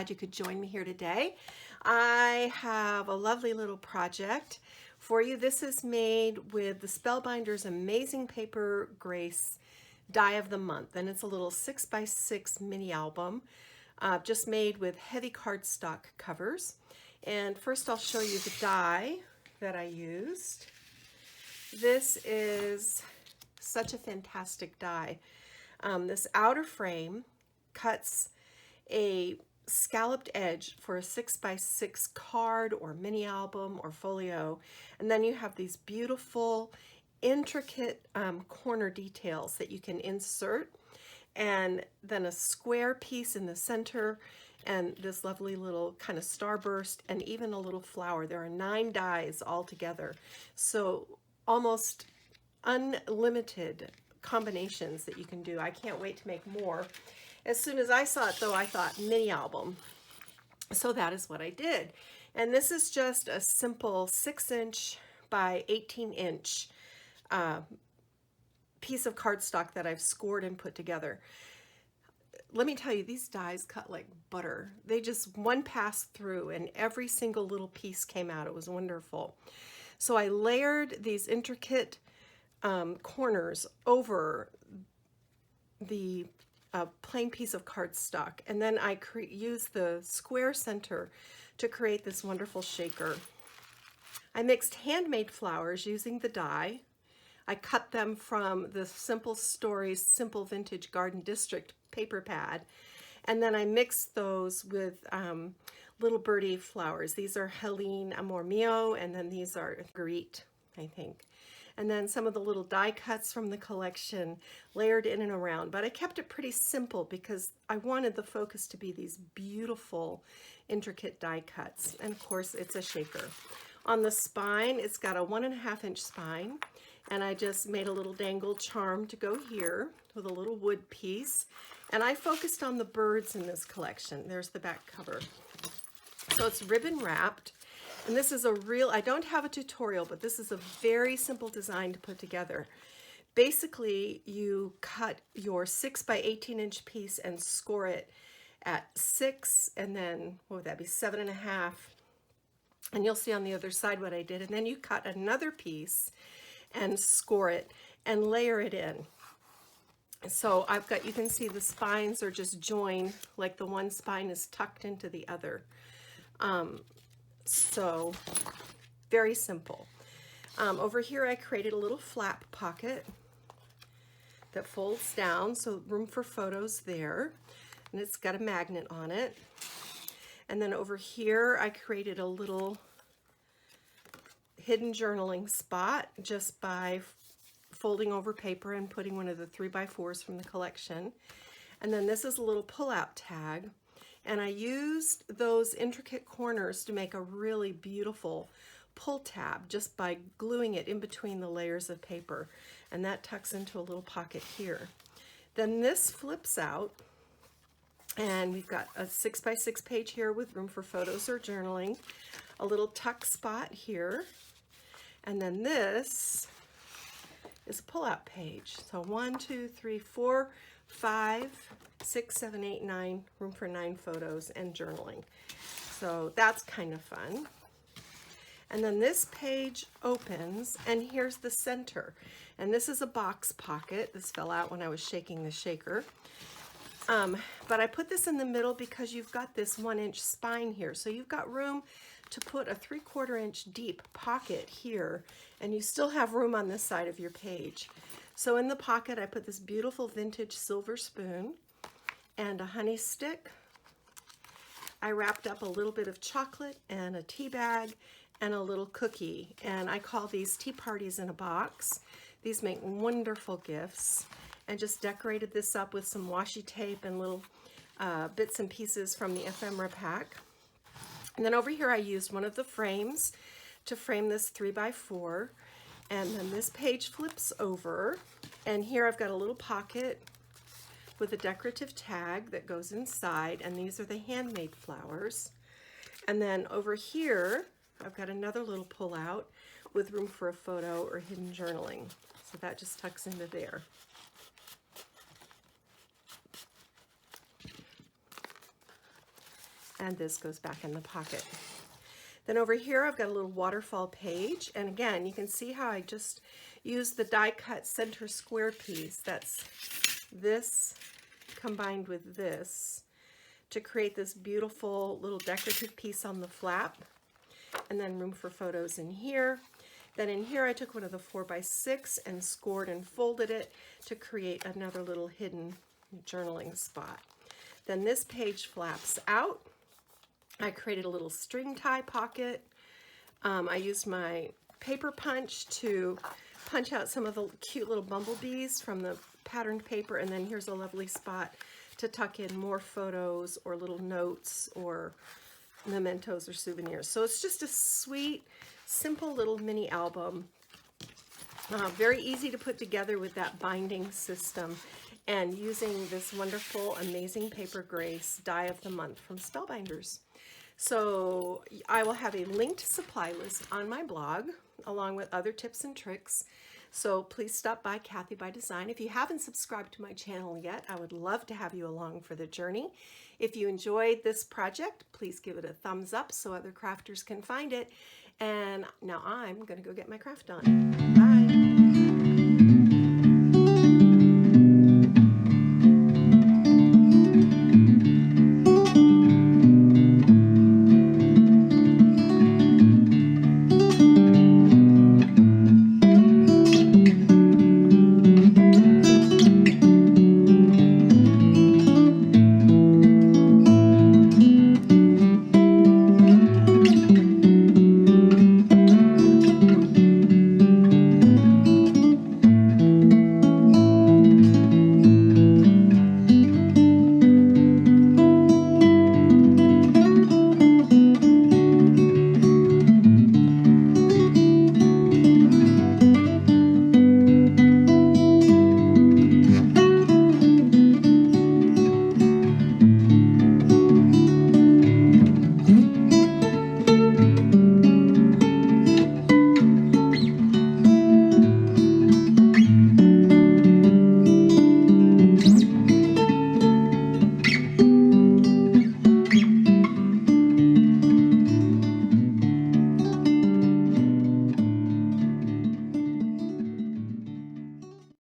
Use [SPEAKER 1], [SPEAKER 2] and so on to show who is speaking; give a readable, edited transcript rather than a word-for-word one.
[SPEAKER 1] glad you could join me here today. I have a lovely little project for you. This is made with the Spellbinders Amazing Paper Grace Die of the Month, and it's a little 6x6 mini album just made with heavy cardstock covers. And first I'll show you the die that I used. This is such a fantastic die. This outer frame cuts a scalloped edge for a 6x6 card or mini album or folio, and then you have these beautiful intricate corner details that you can insert, and then a square piece in the center and this lovely little kind of starburst and even a little flower. There are 9 dies all together, so almost unlimited combinations that you can do. I can't wait to make more. As soon as I saw it though, I thought mini album. So that is what I did. And this is just a simple 6-inch by 18-inch piece of cardstock that I've scored and put together. Let me tell you, these dies cut like butter. They just one passed through and every single little piece came out. It was wonderful. So I layered these intricate corners over the plain piece of cardstock, and then I used the square center to create this wonderful shaker. I mixed handmade flowers using the die. I cut them from the Simple Stories Simple Vintage Garden District paper pad, and then I mixed those with little birdie flowers. These are Helene Amor Mio, and then these are Marguerite, I think. And then some of the little die cuts from the collection layered in and around. But I kept it pretty simple because I wanted the focus to be these beautiful, intricate die cuts. And of course, it's a shaker. On the spine, it's got a 1.5-inch spine. And I just made a little dangle charm to go here with a little wood piece. And I focused on the birds in this collection. There's the back cover. So it's ribbon wrapped. And this is a real, I don't have a tutorial, but this is a very simple design to put together. Basically, you cut your 6x18-inch piece and score it at 6, and then, what would that be, 7.5. And you'll see on the other side what I did. And then you cut another piece and score it and layer it in. So I've got, you can see the spines are just joined, like the one spine is tucked into the other. So very simple. Over here I created a little flap pocket that folds down, so room for photos there, and it's got a magnet on it. And then over here I created a little hidden journaling spot just by folding over paper and putting one of the 3x4s from the collection. And then this is a little pull-out tag. And I used those intricate corners to make a really beautiful pull tab just by gluing it in between the layers of paper. And that tucks into a little pocket here. Then this flips out, and we've got a 6x6 page here with room for photos or journaling, a little tuck spot here, and then this is a pull-out page. So 1, 2, 3, 4, 5, 6, 7, 8, 9, room for 9 photos and journaling. So that's kind of fun. And then this page opens, and here's the center. And this is a box pocket. This fell out when I was shaking the shaker. But I put this in the middle because you've got this 1-inch spine here. So you've got room to put a 3/4-inch deep pocket here, and you still have room on this side of your page. So in the pocket, I put this beautiful vintage silver spoon and a honey stick. I wrapped up a little bit of chocolate and a tea bag and a little cookie, and I call these tea parties in a box. These make wonderful gifts, and just decorated this up with some washi tape and little bits and pieces from the ephemera pack. And then over here I used one of the frames to frame this 3x4, and then this page flips over, and here I've got a little pocket with a decorative tag that goes inside, and these are the handmade flowers. And then over here I've got another little pull out with room for a photo or hidden journaling. So that just tucks into there. and this goes back in the pocket. Then over here I've got a little waterfall page, and again you can see how I just used the die cut center square piece. That's this combined with this to create this beautiful little decorative piece on the flap, and then room for photos in here. Then in here I took one of the 4x6 and scored and folded it to create another little hidden journaling spot. Then this page flaps out. I created a little string tie pocket. I used my paper punch to punch out some of the cute little bumblebees from the patterned paper, and then here's a lovely spot to tuck in more photos or little notes or mementos or souvenirs. So it's just a sweet, simple little mini album. Very easy to put together with that binding system and using this wonderful, amazing Paper Grace Die of the Month from Spellbinders. So I will have a linked supply list on my blog along with other tips and tricks. So please stop by Kathy by Design. If you haven't subscribed to my channel yet, I would love to have you along for the journey. If you enjoyed this project, please give it a thumbs up so other crafters can find it. And now I'm going to go get my craft done. Bye.